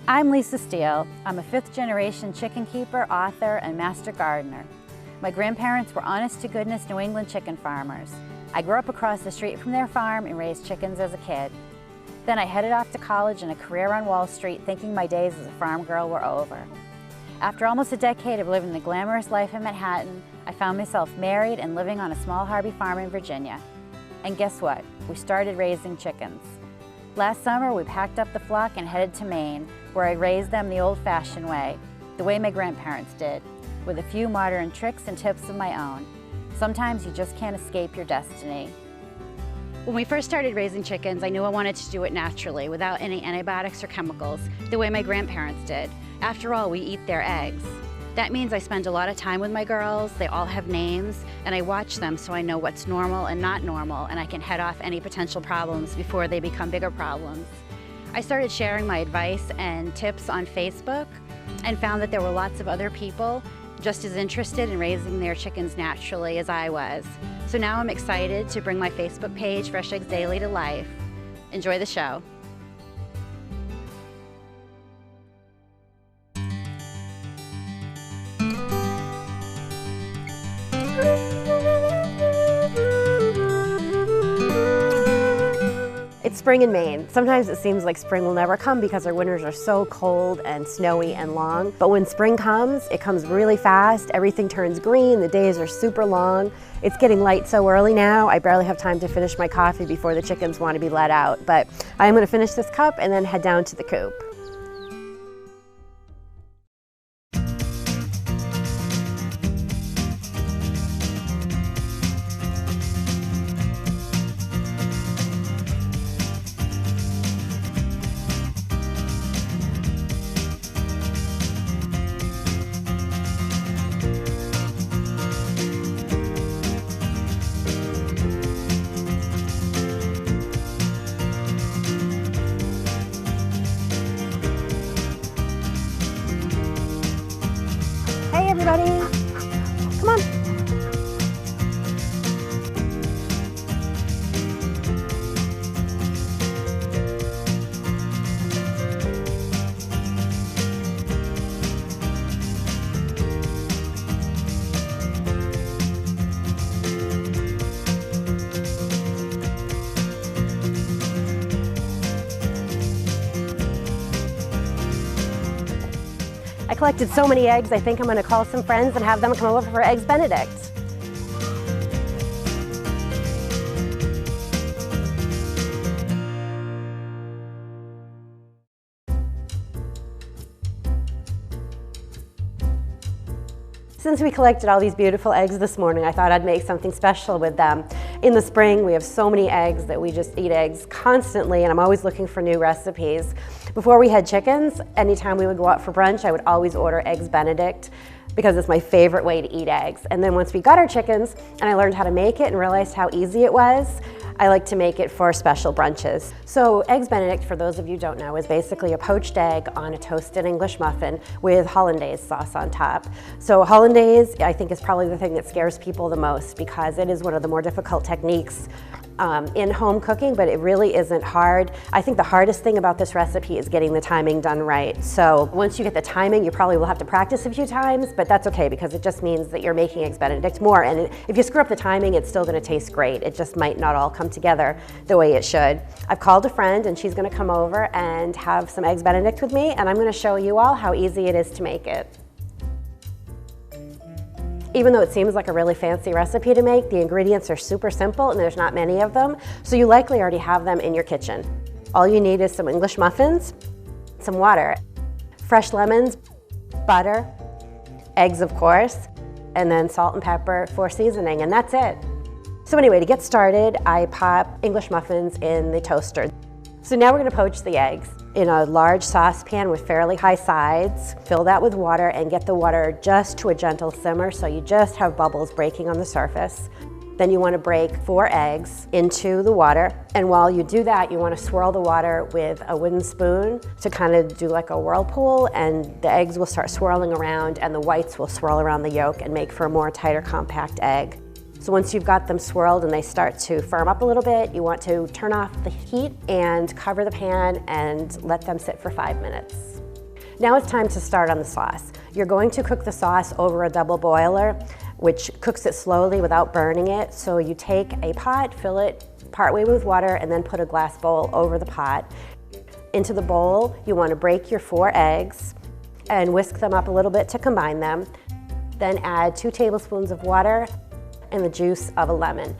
I'm Lisa Steele. I'm a fifth-generation chicken keeper, author, and master gardener. My grandparents were honest-to-goodness New England chicken farmers. I grew up across the street from their farm and raised chickens as a kid. Then I headed off to college and a career on Wall Street, thinking my days as a farm girl were over. After almost a decade of living the glamorous life in Manhattan, I found myself married and living on a small Harvey farm in Virginia. And guess what? We started raising chickens. Last summer, we packed up the flock and headed to Maine, where I raised them the old-fashioned way, the way my grandparents did, with a few modern tricks and tips of my own. Sometimes you just can't escape your destiny. When we first started raising chickens, I knew I wanted to do it naturally, without any antibiotics or chemicals, the way my grandparents did. After all, we eat their eggs. That means I spend a lot of time with my girls, they all have names, and I watch them so I know what's normal and not normal, and I can head off any potential problems before they become bigger problems. I started sharing my advice and tips on Facebook and found that there were lots of other people just as interested in raising their chickens naturally as I was. So now I'm excited to bring my Facebook page, Fresh Eggs Daily, to life. Enjoy the show. It's spring in Maine. Sometimes it seems like spring will never come because our winters are so cold and snowy and long. But when spring comes, it comes really fast. Everything turns green. The days are super long. It's getting light so early now, I barely have time to finish my coffee before the chickens want to be let out. But I'm going to finish this cup and then head down to the coop. Hey everybody, come on. I collected so many eggs, I think I'm going to call some friends and have them come over for Eggs Benedict. Since we collected all these beautiful eggs this morning, I thought I'd make something special with them. In the spring, we have so many eggs that we just eat eggs constantly, and I'm always looking for new recipes. Before we had chickens, anytime we would go out for brunch, I would always order Eggs Benedict because it's my favorite way to eat eggs. And then once we got our chickens and I learned how to make it and realized how easy it was, I like to make it for special brunches. So Eggs Benedict, for those of you who don't know, is basically a poached egg on a toasted English muffin with hollandaise sauce on top. So hollandaise, I think, is probably the thing that scares people the most because it is one of the more difficult techniques in home cooking, but it really isn't hard. I think the hardest thing about this recipe is getting the timing done right. So once you get the timing, you probably will have to practice a few times, but that's okay because it just means that you're making Eggs Benedict more. And if you screw up the timing, it's still going to taste great. It just might not all come together the way it should. I've called a friend and she's going to come over and have some Eggs Benedict with me, and I'm going to show you all how easy it is to make it. Even though it seems like a really fancy recipe to make, the ingredients are super simple and there's not many of them, so you likely already have them in your kitchen. All you need is some English muffins, some water, fresh lemons, butter, eggs of course, and then salt and pepper for seasoning, and that's it. So anyway, to get started, I pop English muffins in the toaster. So now we're going to poach the eggs in a large saucepan with fairly high sides. Fill that with water and get the water just to a gentle simmer so you just have bubbles breaking on the surface. Then you want to break 4 eggs into the water, and while you do that, you want to swirl the water with a wooden spoon to kind of do like a whirlpool, and the eggs will start swirling around and the whites will swirl around the yolk and make for a more tighter, compact egg. So once you've got them swirled and they start to firm up a little bit, you want to turn off the heat and cover the pan and let them sit for 5 minutes. Now it's time to start on the sauce. You're going to cook the sauce over a double boiler, which cooks it slowly without burning it. So you take a pot, fill it partway with water, and then put a glass bowl over the pot. Into the bowl, you want to break your 4 eggs and whisk them up a little bit to combine them. Then add 2 tablespoons of water and the juice of a lemon.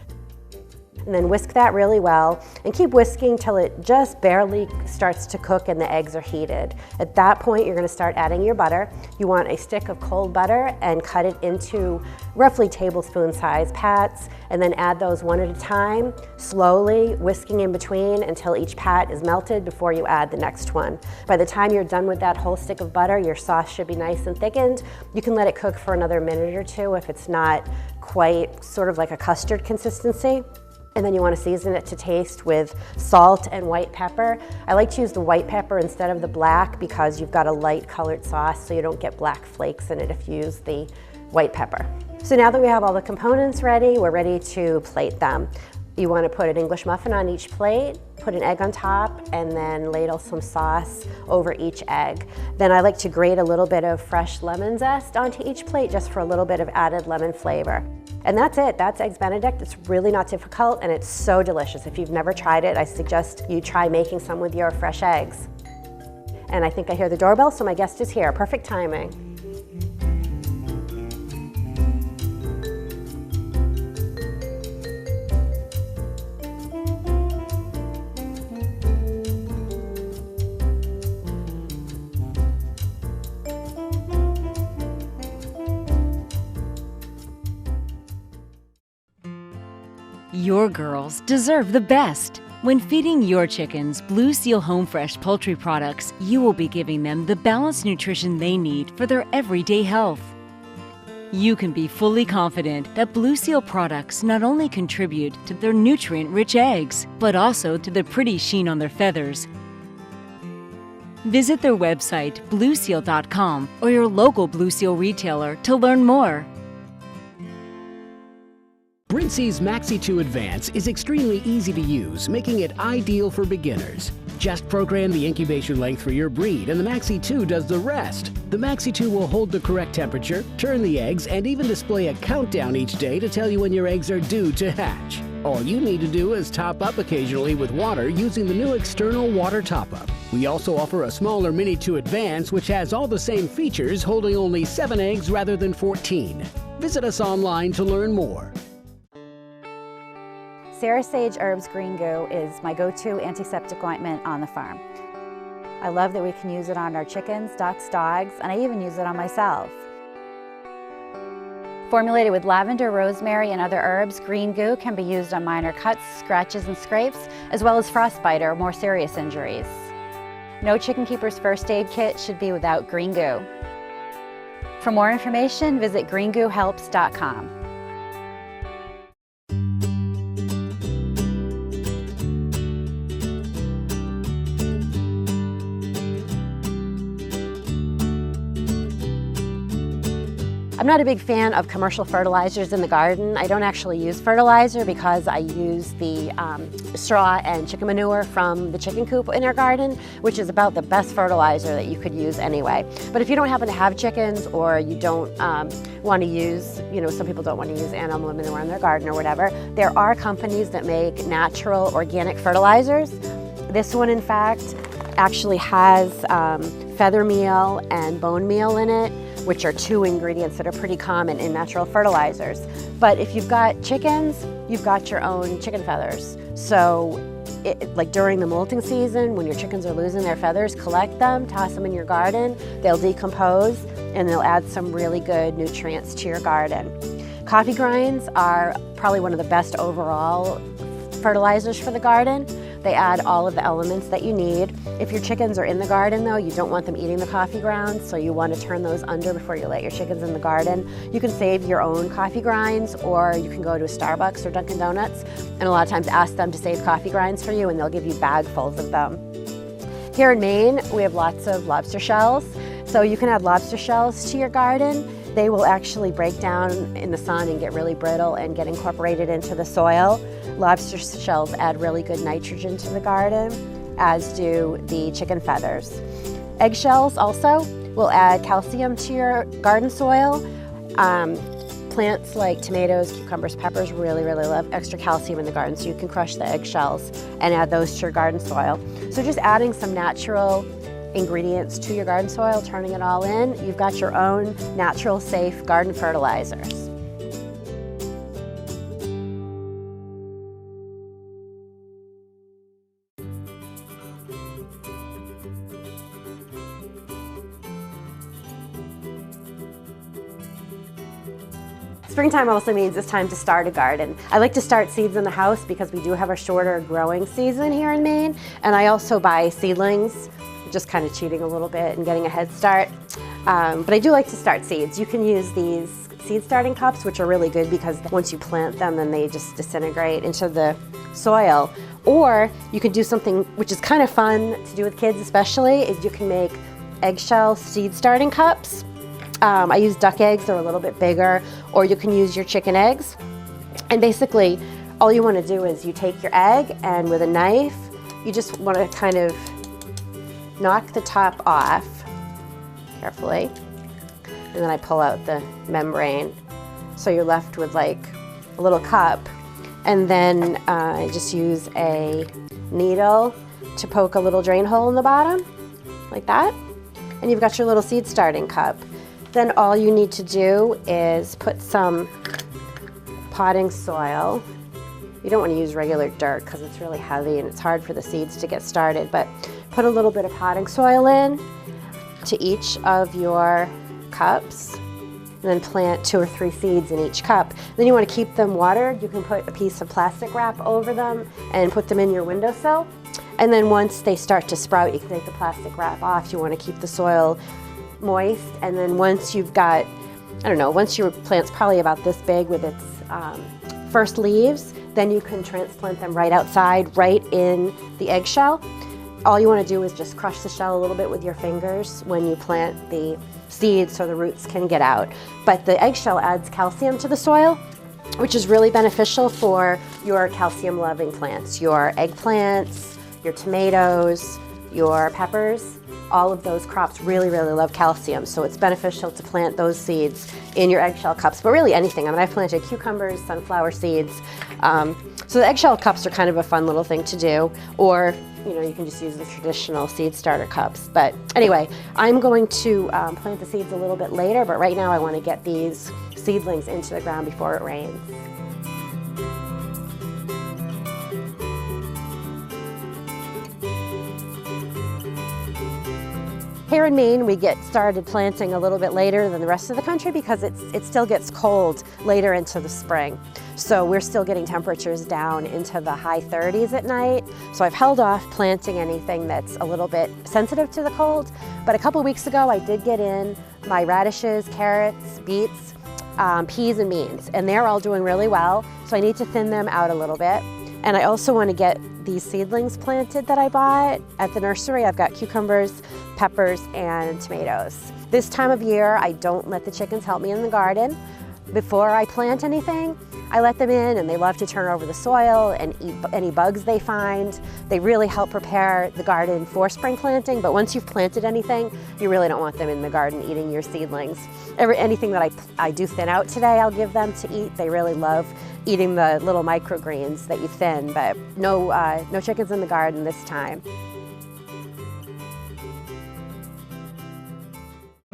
And then whisk that really well and keep whisking till it just barely starts to cook and the eggs are heated. At that point, you're going to start adding your butter. You want a stick of cold butter and cut it into roughly tablespoon size pats, and then add those one at a time, slowly whisking in between until each pat is melted before you add the next one. By the time you're done with that whole stick of butter, your sauce should be nice and thickened. You can let it cook for another minute or 2 if it's not quite sort of like a custard consistency. And then you want to season it to taste with salt and white pepper. I like to use the white pepper instead of the black because you've got a light colored sauce, so you don't get black flakes in it if you use the white pepper. So now that we have all the components ready, we're ready to plate them. You want to put an English muffin on each plate, put an egg on top, and then ladle some sauce over each egg. Then I like to grate a little bit of fresh lemon zest onto each plate just for a little bit of added lemon flavor. And that's it, that's Eggs Benedict. It's really not difficult and it's so delicious. If you've never tried it, I suggest you try making some with your fresh eggs. And I think I hear the doorbell, so my guest is here. Perfect timing. Your girls deserve the best. When feeding your chickens Blue Seal Home Fresh poultry products, you will be giving them the balanced nutrition they need for their everyday health. You can be fully confident that Blue Seal products not only contribute to their nutrient-rich eggs, but also to the pretty sheen on their feathers. Visit their website, blueseal.com, or your local Blue Seal retailer to learn more. Brinsey's Maxi 2 Advance is extremely easy to use, making it ideal for beginners. Just program the incubation length for your breed and the Maxi 2 does the rest. The Maxi 2 will hold the correct temperature, turn the eggs, and even display a countdown each day to tell you when your eggs are due to hatch. All you need to do is top up occasionally with water using the new external water top-up. We also offer a smaller Mini 2 Advance which has all the same features, holding only 7 eggs rather than 14. Visit us online to learn more. Sarah Sage Herbs Green Goo is my go-to antiseptic ointment on the farm. I love that we can use it on our chickens, ducks, dogs, and I even use it on myself. Formulated with lavender, rosemary, and other herbs, Green Goo can be used on minor cuts, scratches, and scrapes, as well as frostbite or more serious injuries. No chicken keeper's first aid kit should be without Green Goo. For more information, visit greengoohelps.com. I'm not a big fan of commercial fertilizers in the garden. I don't actually use fertilizer because I use the straw and chicken manure from the chicken coop in our garden, which is about the best fertilizer that you could use anyway. But if you don't happen to have chickens or you don't want to use, some people don't want to use animal manure in their garden or whatever, there are companies that make natural organic fertilizers. This one, in fact, actually has feather meal and bone meal in it, which are 2 ingredients that are pretty common in natural fertilizers. But if you've got chickens, you've got your own chicken feathers. So like during the molting season, when your chickens are losing their feathers, collect them, toss them in your garden. They'll decompose and they'll add some really good nutrients to your garden. Coffee grinds are probably one of the best overall fertilizers for the garden. They add all of the elements that you need. If your chickens are in the garden though, you don't want them eating the coffee grounds, so you want to turn those under before you let your chickens in the garden. You can save your own coffee grinds, or you can go to a Starbucks or Dunkin' Donuts and a lot of times ask them to save coffee grinds for you and they'll give you bagfuls of them. Here in Maine, we have lots of lobster shells, so you can add lobster shells to your garden. They will actually break down in the sun and get really brittle and get incorporated into the soil. Lobster shells add really good nitrogen to the garden, as do the chicken feathers. Eggshells also will add calcium to your garden soil. Plants like tomatoes, cucumbers, peppers really love extra calcium in the garden, so you can crush the eggshells and add those to your garden soil. So just adding some natural ingredients to your garden soil, turning it all in, you've got your own natural, safe garden fertilizers. Springtime also means it's time to start a garden. I like to start seeds in the house because we do have a shorter growing season here in Maine, and I also buy seedlings, just kind of cheating a little bit and getting a head start. But I do like to start seeds. You can use these seed starting cups, which are really good because once you plant them, then they just disintegrate into the soil. Or you can do something which is kind of fun to do with kids especially, is you can make eggshell seed starting cups. I use duck eggs, they're a little bit bigger, or you can use your chicken eggs. And basically, all you want to do is you take your egg and with a knife, you just want to kind of knock the top off carefully. And then I pull out the membrane. So you're left with like a little cup. And then I just use a needle to poke a little drain hole in the bottom, like that. And you've got your little seed starting cup. Then all you need to do is put some potting soil. You don't want to use regular dirt because it's really heavy and it's hard for the seeds to get started, but put a little bit of potting soil in to each of your cups, and then plant 2 or 3 seeds in each cup. Then you want to keep them watered. You can put a piece of plastic wrap over them and put them in your windowsill. And then once they start to sprout, you can take the plastic wrap off. You want to keep the soil moist, and then once you've got, I don't know, once your plant's probably about this big with its first leaves, then you can transplant them right outside, right in the eggshell. All you want to do is just crush the shell a little bit with your fingers when you plant the seeds so the roots can get out. But the eggshell adds calcium to the soil, which is really beneficial for your calcium-loving plants, your eggplants, your tomatoes, your peppers. All of those crops really love calcium, so it's beneficial to plant those seeds in your eggshell cups, but really anything. I mean, I've planted cucumbers, sunflower seeds, so the eggshell cups are kind of a fun little thing to do, or you know, you can just use the traditional seed starter cups. But anyway, I'm going to plant the seeds a little bit later, but right now I want to get these seedlings into the ground before it rains. Here in Maine, we get started planting a little bit later than the rest of the country because it still gets cold later into the spring. So we're still getting temperatures down into the high 30s at night. So I've held off planting anything that's a little bit sensitive to the cold. But a couple weeks ago, I did get in my radishes, carrots, beets, peas, and beans, and they're all doing really well. So I need to thin them out a little bit. And I also want to get these seedlings planted that I bought at the nursery. I've got cucumbers, peppers, and tomatoes. This time of year, I don't let the chickens help me in the garden. Before I plant anything, I let them in, and they love to turn over the soil and eat any bugs they find. They really help prepare the garden for spring planting, but once you've planted anything, you really don't want them in the garden eating your seedlings. Anything that I do thin out today, I'll give them to eat. They really love eating the little microgreens that you thin, but no chickens in the garden this time.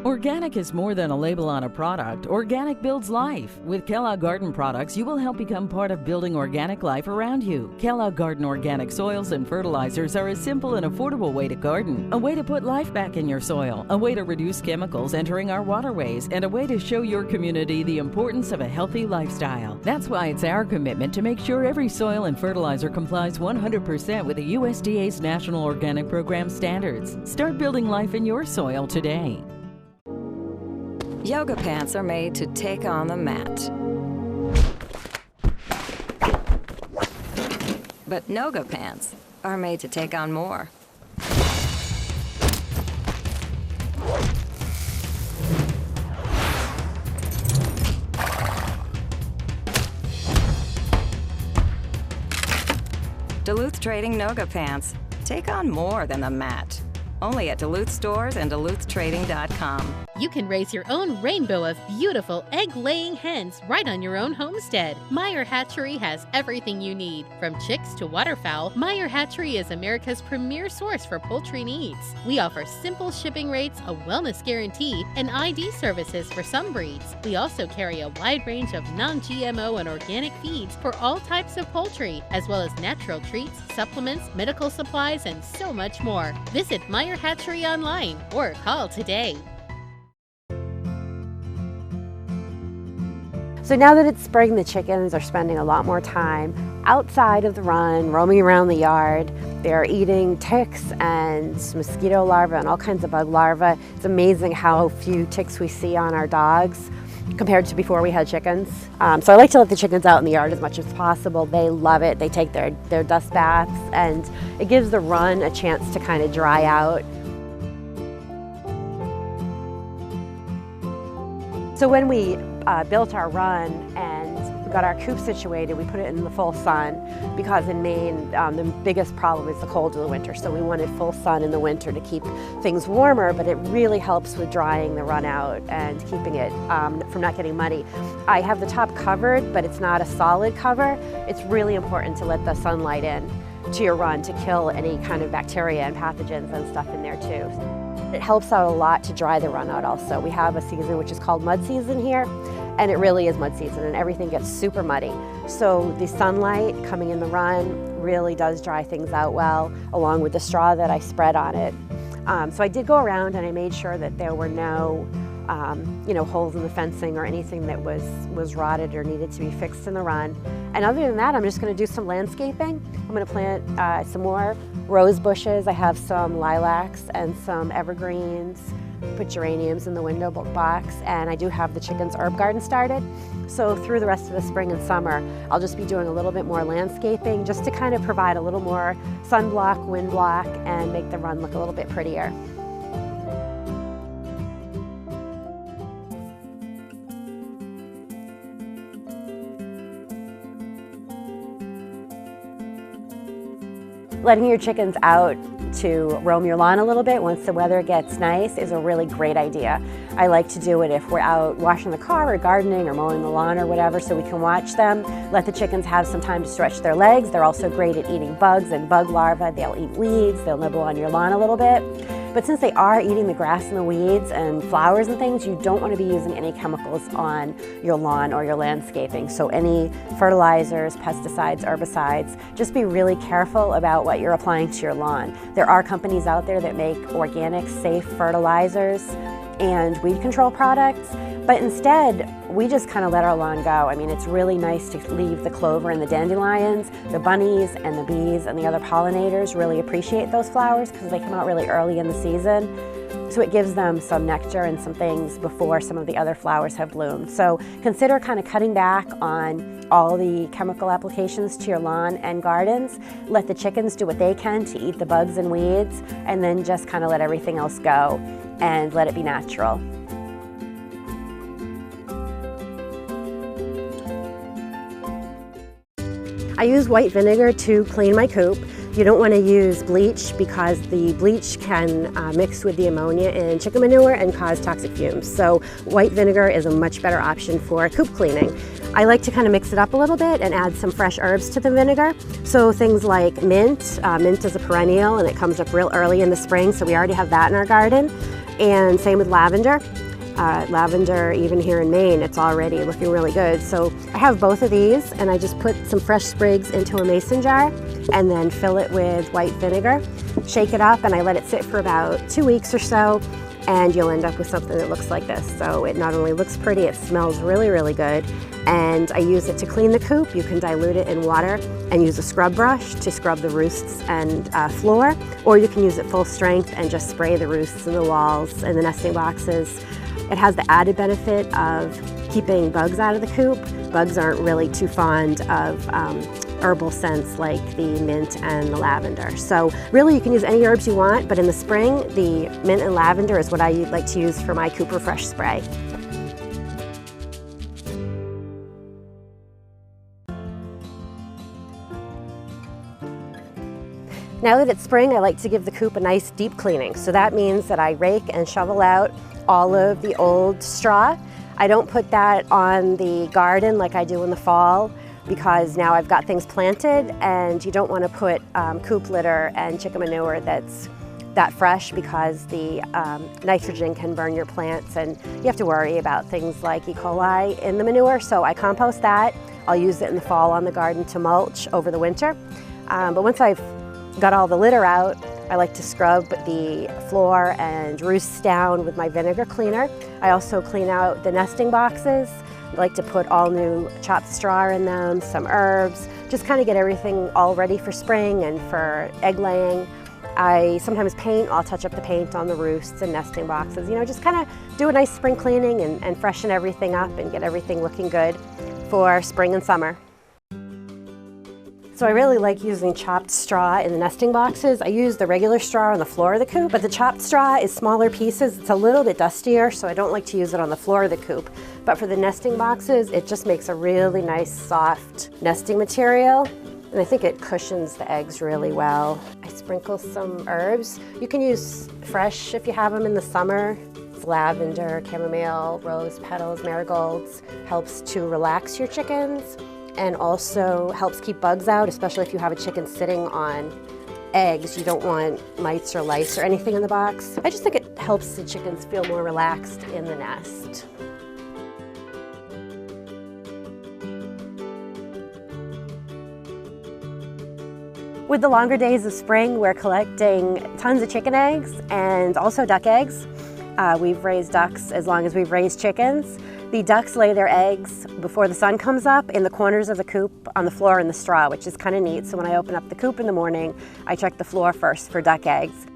Organic is more than a label on a product. Organic builds life. With Kellogg Garden products, you will help become part of building organic life around you. Kellogg Garden organic soils and fertilizers are a simple and affordable way to garden, a way to put life back in your soil, a way to reduce chemicals entering our waterways, and a way to show your community the importance of a healthy lifestyle. That's why it's our commitment to make sure every soil and fertilizer complies 100% with the USDA's National Organic Program standards. Start building life in your soil today. Yoga pants are made to take on the mat. But Noga pants are made to take on more. Duluth Trading Noga pants take on more than the mat. Only at Duluth stores and DuluthTrading.com. You can raise your own rainbow of beautiful egg-laying hens right on your own homestead. Meyer Hatchery has everything you need. From chicks to waterfowl, Meyer Hatchery is America's premier source for poultry needs. We offer simple shipping rates, a wellness guarantee, and ID services for some breeds. We also carry a wide range of non-GMO and organic feeds for all types of poultry, as well as natural treats, supplements, medical supplies, and so much more. Visit Meyer Hatchery online or call today. So now that it's spring, the chickens are spending a lot more time outside of the run, roaming around the yard. They're eating ticks and mosquito larvae and all kinds of bug larvae. It's amazing how few ticks we see on our dogs compared to before we had chickens. So I like to let the chickens out in the yard as much as possible. They love it. They take their dust baths, and it gives the run a chance to kind of dry out. So when we built our run and got our coop situated, we put it in the full sun because in Maine, the biggest problem is the cold of the winter. So we wanted full sun in the winter to keep things warmer, but it really helps with drying the run out and keeping it from not getting muddy. I have the top covered, but it's not a solid cover. It's really important to let the sunlight in to your run to kill any kind of bacteria and pathogens and stuff in there too. It helps out a lot to dry the run out also. We have a season which is called mud season here, and it really is mud season and everything gets super muddy. So the sunlight coming in the run really does dry things out well, along with the straw that I spread on it. So I did go around and I made sure that there were no holes in the fencing or anything that was rotted or needed to be fixed in the run. And other than that, I'm just going to do some landscaping. I'm going to plant some more rose bushes. I have some lilacs and some evergreens. Put geraniums in the window box, and I do have the chickens' herb garden started. So through the rest of the spring and summer, I'll just be doing a little bit more landscaping just to kind of provide a little more sunblock, wind block, and make the run look a little bit prettier. Letting your chickens out to roam your lawn a little bit once the weather gets nice is a really great idea. I like to do it if we're out washing the car or gardening or mowing the lawn or whatever, so we can watch them. Let the chickens have some time to stretch their legs. They're also great at eating bugs and bug larvae. They'll eat weeds, they'll nibble on your lawn a little bit. But since they are eating the grass and the weeds and flowers and things, you don't want to be using any chemicals on your lawn or your landscaping. So any fertilizers, pesticides, herbicides, just be really careful about what you're applying to your lawn. There are companies out there that make organic, safe fertilizers and weed control products, but instead, we just kind of let our lawn go. I mean, it's really nice to leave the clover and the dandelions. The bunnies and the bees and the other pollinators really appreciate those flowers because they come out really early in the season. So it gives them some nectar and some things before some of the other flowers have bloomed. So consider kind of cutting back on all the chemical applications to your lawn and gardens. Let the chickens do what they can to eat the bugs and weeds, and then just kind of let everything else go and let it be natural. I use white vinegar to clean my coop. You don't want to use bleach because the bleach can mix with the ammonia in chicken manure and cause toxic fumes. So white vinegar is a much better option for coop cleaning. I like to kind of mix it up a little bit and add some fresh herbs to the vinegar. So things like mint. Mint is a perennial and it comes up real early in the spring, so we already have that in our garden. And same with lavender. Lavender, even here in Maine, it's already looking really good. So I have both of these, and I just put some fresh sprigs into a mason jar and then fill it with white vinegar, shake it up, and I let it sit for about 2 weeks or so, and you'll end up with something that looks like this. So it not only looks pretty, it smells really, really good, and I use it to clean the coop. You can dilute it in water and use a scrub brush to scrub the roosts and floor, or you can use it full strength and just spray the roosts and the walls and the nesting boxes. It has the added benefit of keeping bugs out of the coop. Bugs aren't really too fond of herbal scents like the mint and the lavender. So really you can use any herbs you want, but in the spring, the mint and lavender is what I like to use for my Coop Refresh spray. Now that it's spring, I like to give the coop a nice deep cleaning. So that means that I rake and shovel out all of the old straw. I don't put that on the garden like I do in the fall, because now I've got things planted, and you don't want to put coop litter and chicken manure that's that fresh, because the nitrogen can burn your plants, and you have to worry about things like E. coli in the manure. So I compost that. I'll use it in the fall on the garden to mulch over the winter. But once I've got all the litter out, I like to scrub the floor and roosts down with my vinegar cleaner. I also clean out the nesting boxes. I like to put all new chopped straw in them, some herbs, just kind of get everything all ready for spring and for egg laying. I sometimes paint. I'll touch up the paint on the roosts and nesting boxes, you know, just kind of do a nice spring cleaning and freshen everything up and get everything looking good for spring and summer. So I really like using chopped straw in the nesting boxes. I use the regular straw on the floor of the coop, but the chopped straw is smaller pieces. It's a little bit dustier, so I don't like to use it on the floor of the coop. But for the nesting boxes, it just makes a really nice, soft nesting material. And I think it cushions the eggs really well. I sprinkle some herbs. You can use fresh if you have them in the summer. It's lavender, chamomile, rose petals, marigolds. Helps to relax your chickens, and also helps keep bugs out, especially if you have a chicken sitting on eggs. You don't want mites or lice or anything in the box. I just think it helps the chickens feel more relaxed in the nest. With the longer days of spring, we're collecting tons of chicken eggs and also duck eggs. We've raised ducks as long as we've raised chickens. The ducks lay their eggs before the sun comes up in the corners of the coop on the floor in the straw, which is kind of neat. So when I open up the coop in the morning, I check the floor first for duck eggs.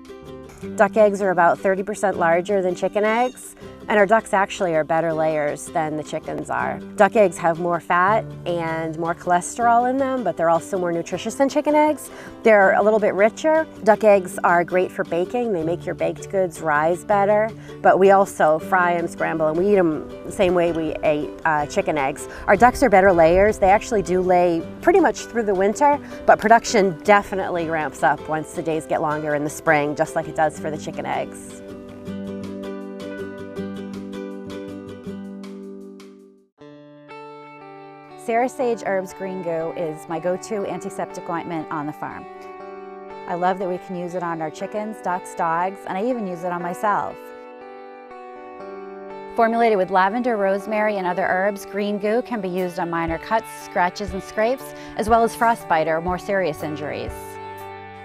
Duck eggs are about 30% larger than chicken eggs, and our ducks actually are better layers than the chickens are. Duck eggs have more fat and more cholesterol in them, but they're also more nutritious than chicken eggs. They're a little bit richer. Duck eggs are great for baking. They make your baked goods rise better, but we also fry them, scramble, and we eat them the same way we ate chicken eggs. Our ducks are better layers. They actually do lay pretty much through the winter, but production definitely ramps up once the days get longer in the spring, just like it does for the chicken eggs. Sarah Sage Herbs Green Goo is my go-to antiseptic ointment on the farm. I love that we can use it on our chickens, ducks, dogs, and I even use it on myself. Formulated with lavender, rosemary, and other herbs, Green Goo can be used on minor cuts, scratches, and scrapes, as well as frostbite or more serious injuries.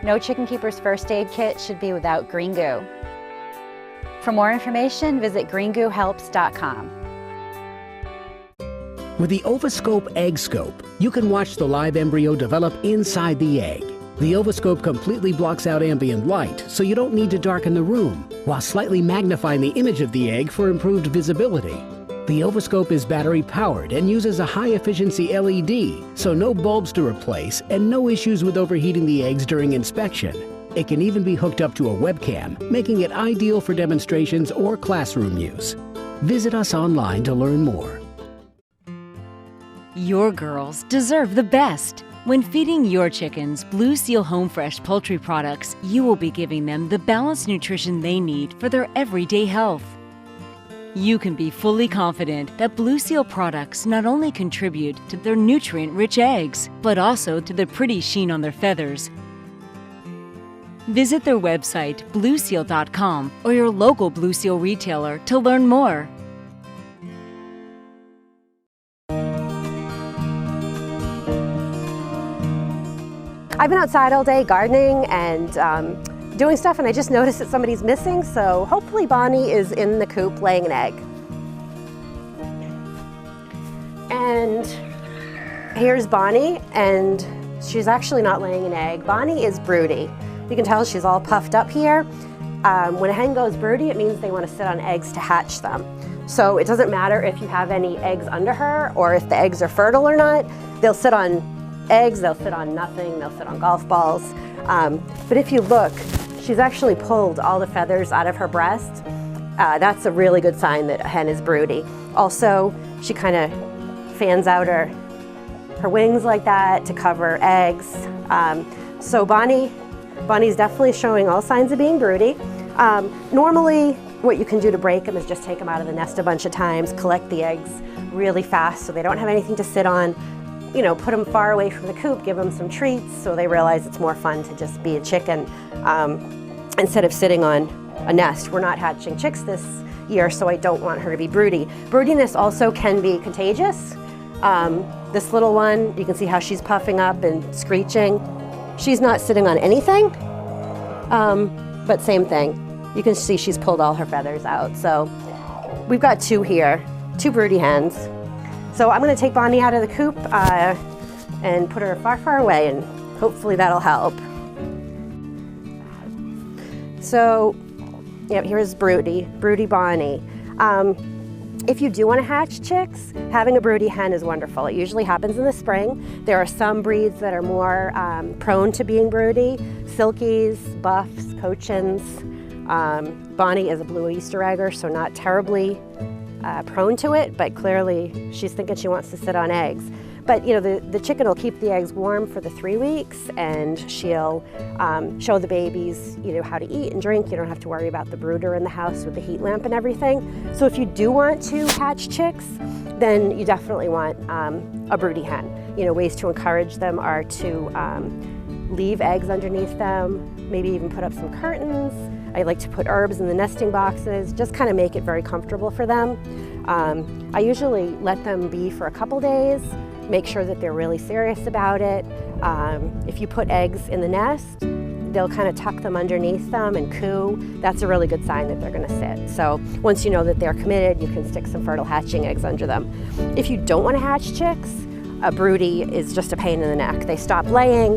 No chicken keeper's first aid kit should be without Green Goo. For more information, visit greengoohelps.com. With the Ovascope Egg Scope, you can watch the live embryo develop inside the egg. The Ovascope completely blocks out ambient light, so you don't need to darken the room, while slightly magnifying the image of the egg for improved visibility. The Ovascope is battery powered and uses a high-efficiency LED, so no bulbs to replace and no issues with overheating the eggs during inspection. It can even be hooked up to a webcam, making it ideal for demonstrations or classroom use. Visit us online to learn more. Your girls deserve the best. When feeding your chickens Blue Seal Home Fresh poultry products, you will be giving them the balanced nutrition they need for their everyday health. You can be fully confident that Blue Seal products not only contribute to their nutrient-rich eggs, but also to the pretty sheen on their feathers. Visit their website, blueseal.com, or your local Blue Seal retailer to learn more. I've been outside all day gardening and doing stuff, and I just noticed that somebody's missing, so hopefully Bonnie is in the coop laying an egg. And here's Bonnie, and she's actually not laying an egg. Bonnie is broody. You can tell she's all puffed up here. When a hen goes broody, it means they want to sit on eggs to hatch them. So it doesn't matter if you have any eggs under her or if the eggs are fertile or not. They'll sit on eggs, they'll sit on nothing, they'll sit on golf balls. But if you look, she's actually pulled all the feathers out of her breast. That's a really good sign that a hen is broody. Also, she kind of fans out her wings like that to cover eggs. So Bonnie Bonnie's definitely showing all signs of being broody. Normally, what you can do to break them is just take them out of the nest a bunch of times, collect the eggs really fast so they don't have anything to sit on, you know, put them far away from the coop, give them some treats so they realize it's more fun to just be a chicken instead of sitting on a nest. We're not hatching chicks this year, so I don't want her to be broody. Broodiness also can be contagious. This little one, you can see how she's puffing up and screeching. She's not sitting on anything, but same thing. You can see she's pulled all her feathers out. So we've got 2 here, 2 broody hens. So I'm gonna take Bonnie out of the coop and put her far, far away, and hopefully that'll help. So, yep, here's Broody Bonnie. If you do want to hatch chicks, having a broody hen is wonderful. It usually happens in the spring. There are some breeds that are more prone to being broody: silkies, buffs, cochins. Bonnie is a blue Easter egger, so not terribly prone to it, but clearly she's thinking she wants to sit on eggs. But you know, the chicken will keep the eggs warm for the 3 weeks, and she'll show the babies, you know, how to eat and drink. You don't have to worry about the brooder in the house with the heat lamp and everything. So if you do want to hatch chicks, then you definitely want a broody hen. You know, ways to encourage them are to leave eggs underneath them, maybe even put up some curtains. I like to put herbs in the nesting boxes, just kind of make it very comfortable for them. I usually let them be for a couple days, make sure that they're really serious about it. If you put eggs in the nest, they'll kind of tuck them underneath them and coo. That's a really good sign that they're gonna sit. So once you know that they're committed, you can stick some fertile hatching eggs under them. If you don't want to hatch chicks, a broody is just a pain in the neck. They stop laying.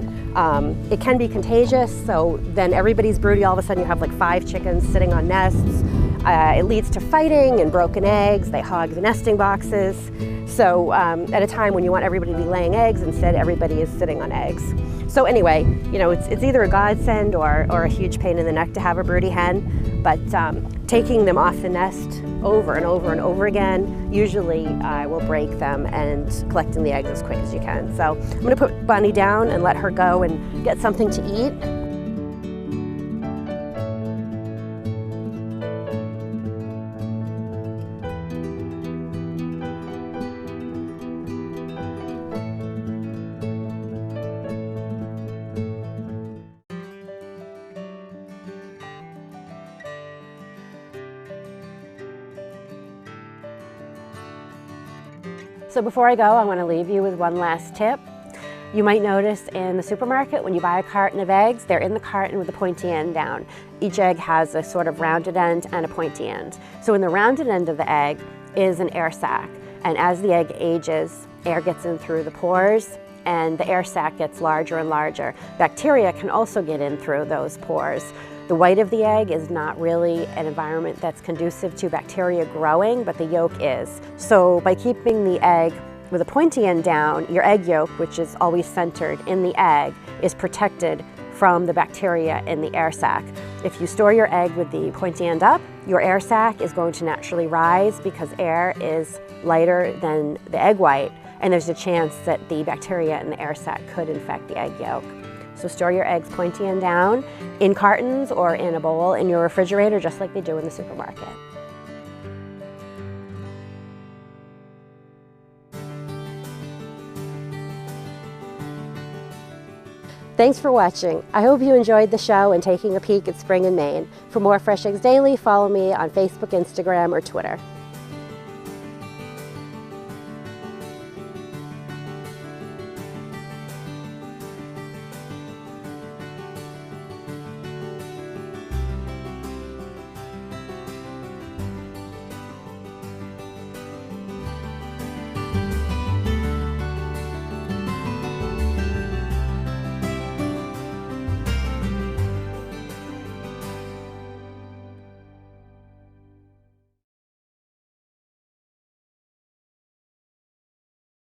It can be contagious, so then everybody's broody. All of a sudden you have like 5 chickens sitting on nests. It leads to fighting and broken eggs. They hog the nesting boxes. So at a time when you want everybody to be laying eggs, instead everybody is sitting on eggs. So anyway, you know, it's either a godsend or a huge pain in the neck to have a broody hen, but taking them off the nest over and over and over again usually will break them, and collecting the eggs as quick as you can. So I'm gonna put Bonnie down and let her go and get something to eat. So before I go, I want to leave you with one last tip. You might notice in the supermarket when you buy a carton of eggs, they're in the carton with the pointy end down. Each egg has a sort of rounded end and a pointy end. So in the rounded end of the egg is an air sac, and as the egg ages, air gets in through the pores and the air sac gets larger and larger. Bacteria can also get in through those pores. The white of the egg is not really an environment that's conducive to bacteria growing, but the yolk is. So by keeping the egg with a pointy end down, your egg yolk, which is always centered in the egg, is protected from the bacteria in the air sac. If you store your egg with the pointy end up, your air sac is going to naturally rise because air is lighter than the egg white, and there's a chance that the bacteria in the air sac could infect the egg yolk. So store your eggs pointy end down in cartons or in a bowl in your refrigerator, just like they do in the supermarket. Thanks for watching. I hope you enjoyed the show and taking a peek at spring in Maine. For more Fresh Eggs Daily, follow me on Facebook, Instagram, or Twitter.